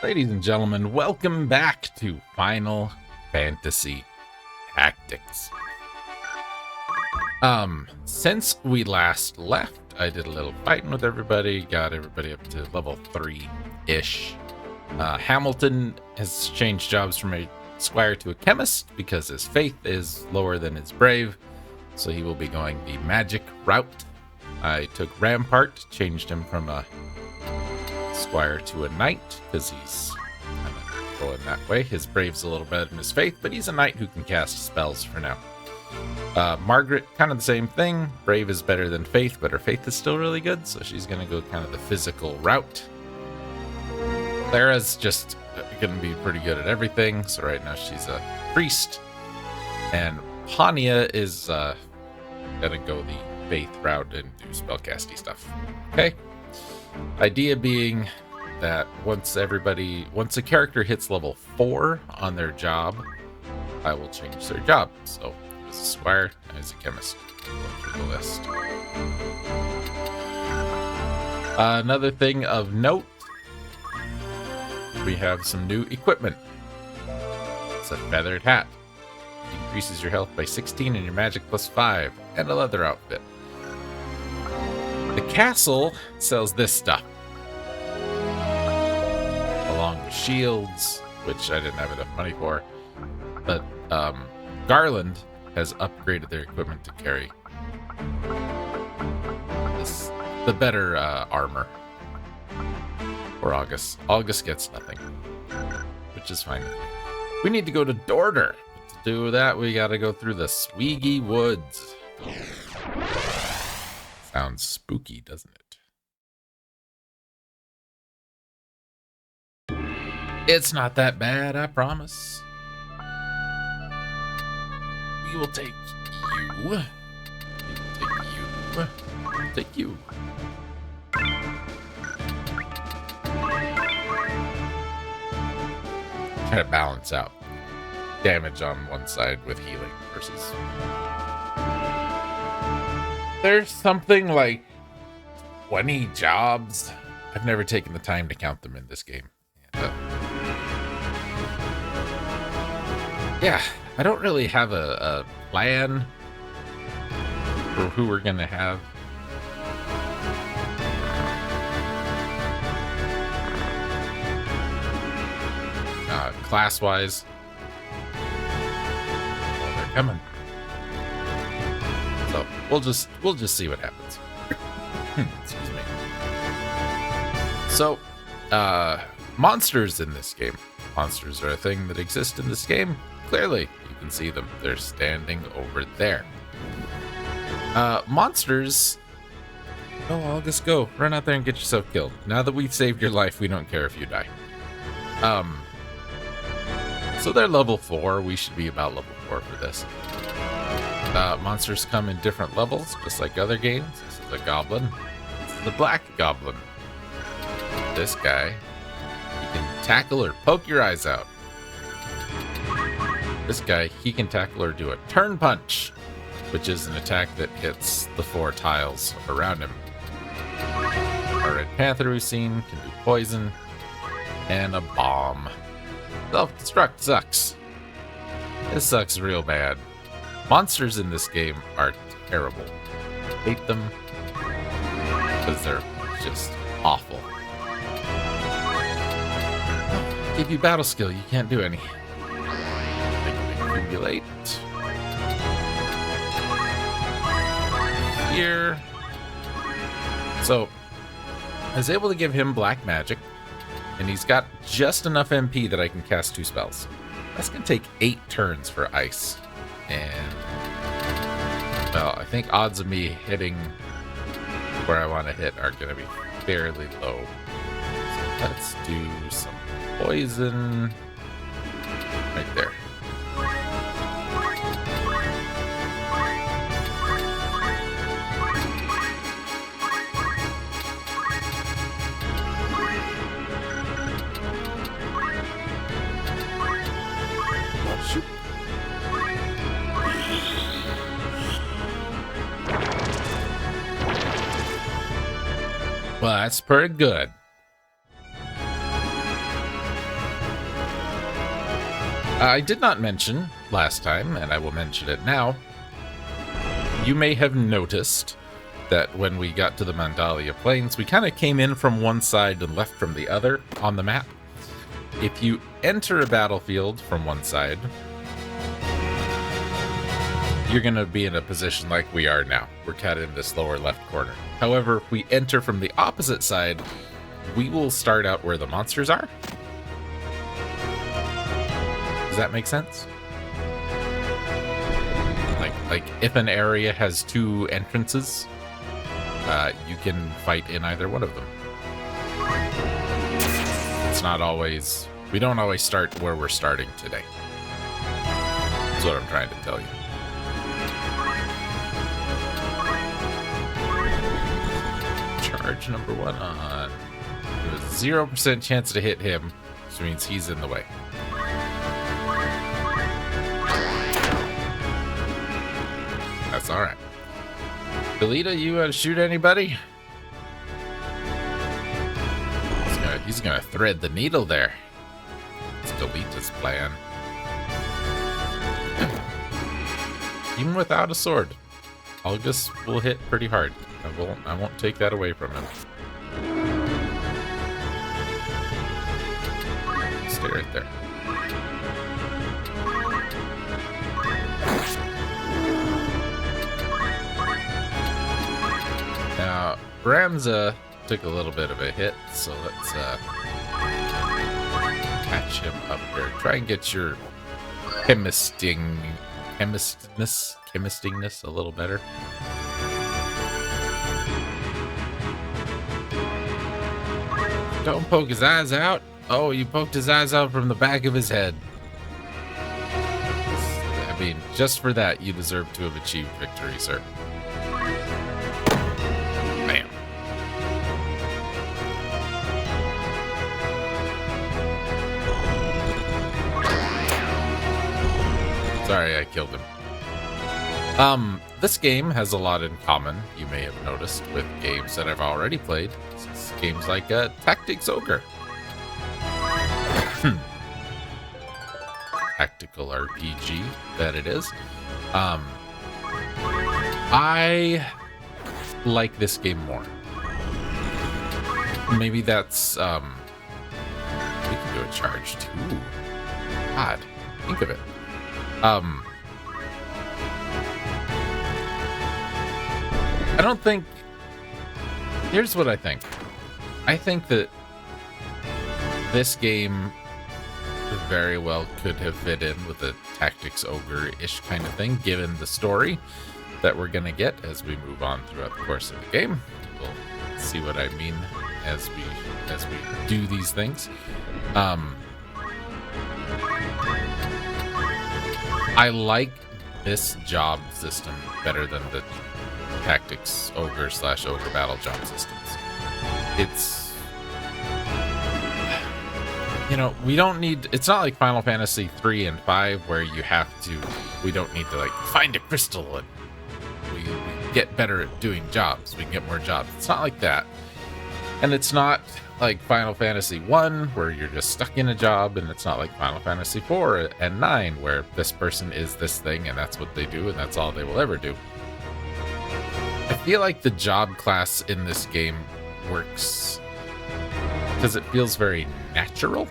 Ladies and gentlemen, welcome back to Final Fantasy Tactics. Since we last left, I did a little fighting with everybody, got everybody up to level 3-ish. Hamilton has changed jobs from a squire to a chemist because his faith is lower than his brave, so he will be going the magic route. I took Rampart, changed him from a squire to a knight because he's kind of going that way. His brave's a little better than his faith, but he's a knight who can cast spells for now. Margaret, kind of the same thing. Brave is better than faith, but her faith is still really good, so she's going to go kind of the physical route. Clara's just going to be pretty good at everything, so right now she's a priest. And Hania is going to go the faith route and do spellcasty stuff. Okay? Idea being that once a character hits level 4 on their job, I will change their job. So as a squire, as a chemist. Go through the list. Another thing of note, we have some new equipment. It's a feathered hat. Increases your health by 16 and your magic plus 5, and a leather outfit. The castle sells this stuff, along with shields, which I didn't have enough money for. But Garland has upgraded their equipment to carry the better armor. Or August. August gets nothing, which is fine. We need to go to Dorder. But to do that, we got to go through the Sweegy woods. Sounds spooky, doesn't it? It's not that bad, I promise. We will take you. We will take you. We'll take you. Try to balance out damage on one side with healing versus... There's something like 20 jobs. I've never taken the time to count them in this game. Yeah, I don't really have a plan for who we're going to have. Class-wise. Oh, they're coming. So we'll just see what happens. Excuse me. So, monsters in this game. Monsters are a thing that exists in this game. Clearly, you can see them. They're standing over there. Monsters. Oh, August, go. Run out there and get yourself killed. Now that we've saved your life, we don't care if you die. So they're level 4. We should be about level 4 for this. Monsters come in different levels, just like other games. This is a goblin. This is the black goblin. This guy, he can tackle or poke your eyes out. This guy, he can tackle or do a turn punch, which is an attack that hits the 4 tiles around him. Our red panther we've seen can do poison and a bomb. Self-destruct sucks. This sucks real bad. Monsters in this game are terrible. I hate them because they're just awful. Give you battle skill, you can't do any. Accumulate. Here. So, I was able to give him black magic, and he's got just enough MP that I can cast 2 spells. That's going to take 8 turns for ice. And, well, I think odds of me hitting where I want to hit are going to be fairly low. So let's do some poison right there. Well, that's pretty good. I did not mention last time, and I will mention it now. You may have noticed that when we got to the Mandalia Plains, we kind of came in from one side and left from the other on the map. If you enter a battlefield from one side, you're going to be in a position like we are now. We're kind of in this lower left corner. However, if we enter from the opposite side, we will start out where the monsters are. Does that make sense? Like if an area has two entrances, you can fight in either one of them. It's not always... We don't always start where we're starting today. That's what I'm trying to tell you. Charge number 1 on. There's a 0% chance to hit him, which means he's in the way. That's alright. Belita, you want to shoot anybody? He's gonna thread the needle there. Let's delete this plan. Even without a sword, August will hit pretty hard. I won't take that away from him. Stay right there. Now, Ramza took a little bit of a hit, so let's catch him up here. Try and get your chemistingness a little better. Don't poke his eyes out. Oh, you poked his eyes out from the back of his head. I mean, just for that, you deserve to have achieved victory, sir. Bam. Sorry, I killed him. This game has a lot in common, you may have noticed, with games that I've already played. Games like Tactics Ogre. Tactical RPG, that it is. I like this game more. Maybe that's, we can do a charge too. God, think of it. I don't think... Here's what I think. I think that this game very well could have fit in with a Tactics Ogre-ish kind of thing, given the story that we're going to get as we move on throughout the course of the game. We'll see what I mean as we do these things. I like this job system better than the Tactics Ogre / Ogre Battle job systems. It's, you know, we don't need, it's not like Final Fantasy 3 and 5 where you have to, we don't need to like find a crystal and we get better at doing jobs. We can get more jobs. It's not like that. And it's not like Final Fantasy 1 where you're just stuck in a job, and it's not like Final Fantasy 4 and 9 where this person is this thing and that's what they do and that's all they will ever do. I feel like the job class in this game works because it feels very natural.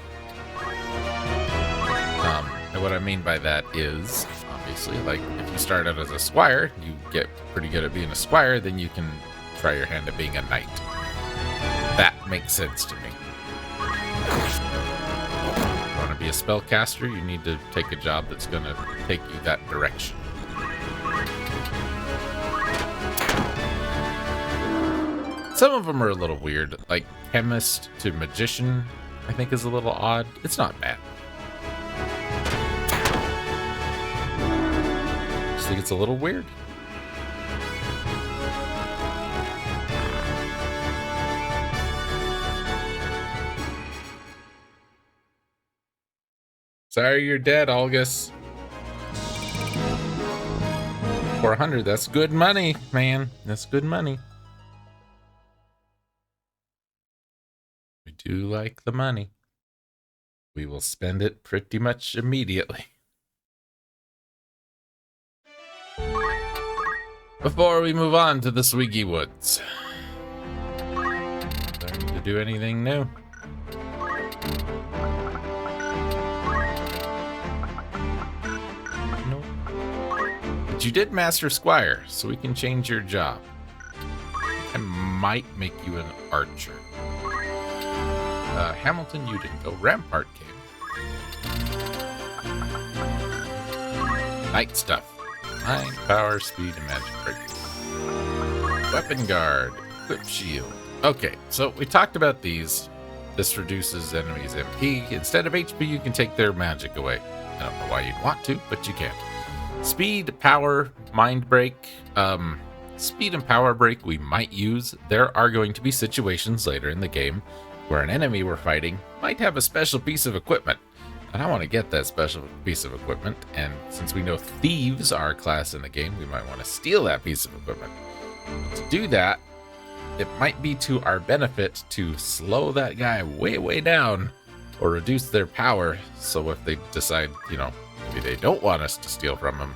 And what I mean by that is, obviously, like if you start out as a squire, you get pretty good at being a squire, then you can try your hand at being a knight. That makes sense to me. If you want to be a spellcaster, you need to take a job that's going to take you that direction. Some of them are a little weird, like chemist to magician, I think is a little odd. It's not bad. Just think it's a little weird. Sorry you're dead, August. 400, that's good money, man. That's good money. We do like the money. we will spend it pretty much immediately. Before we move on to the Sweegy Woods. Starting to do anything new? Nope. But you did master Squire, so we can change your job. I might make you an archer. Hamilton, you didn't go. Rampart came. Night stuff. Mind, power, speed, and magic break. Weapon guard. Whip shield. Okay, so we talked about these. This reduces enemies' MP. Instead of HP, you can take their magic away. I don't know why you'd want to, but you can. Speed, power, mind break. Speed and power break we might use. There are going to be situations later in the game where an enemy we're fighting might have a special piece of equipment. And I want to get that special piece of equipment. And since we know thieves are a class in the game, we might want to steal that piece of equipment. To do that, it might be to our benefit to slow that guy way, way down or reduce their power. So if they decide, you know, maybe they don't want us to steal from them,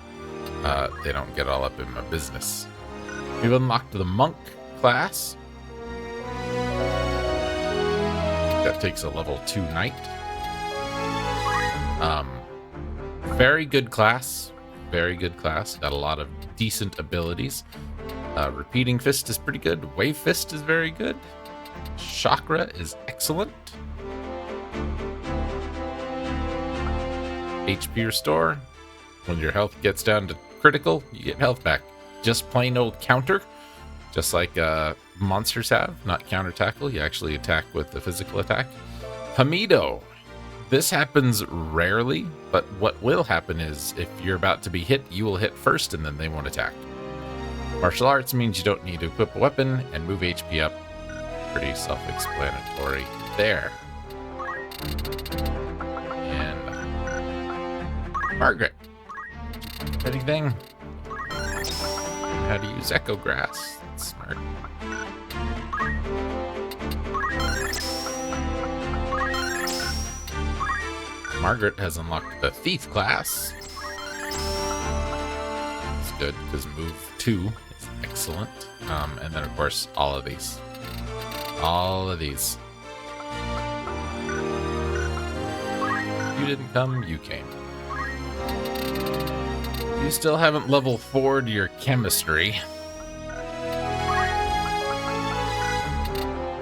they don't get all up in my business. We've unlocked the monk class. That takes a level 2 knight. Very good class. Very good class. Got a lot of decent abilities. Repeating Fist is pretty good. Wave Fist is very good. Chakra is excellent. HP Restore. When your health gets down to critical, you get health back. Just plain old counter. Just like monsters have. Not counter tackle. You actually attack with the physical attack. Hamido. This happens rarely, but what will happen is if you're about to be hit, you will hit first and then they won't attack. Martial arts means you don't need to equip a weapon and move HP up. Pretty self-explanatory there. And Margaret. Anything? How to use Echo Grass. That's smart. Margaret has unlocked the Thief class. It's good because move 2 is excellent. And then of course all of these. All of these. You didn't come, you came. You still haven't level 4'd your chemistry.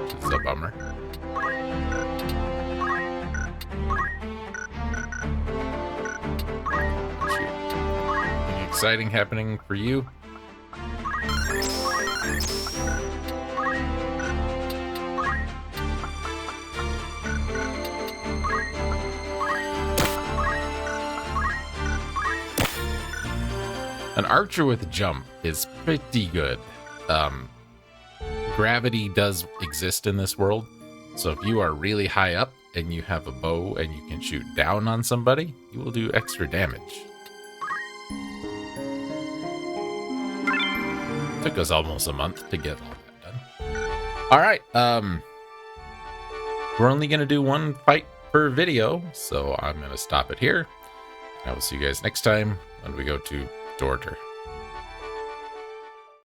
Which is a bummer. Anything exciting happening for you? An archer with jump is pretty good. Gravity does exist in this world, so if you are really high up and you have a bow and you can shoot down on somebody, you will do extra damage. Took us almost a month to get all that done. Alright, we're only going to do one fight per video, so I'm going to stop it here. I will see you guys next time when we go to Dorter.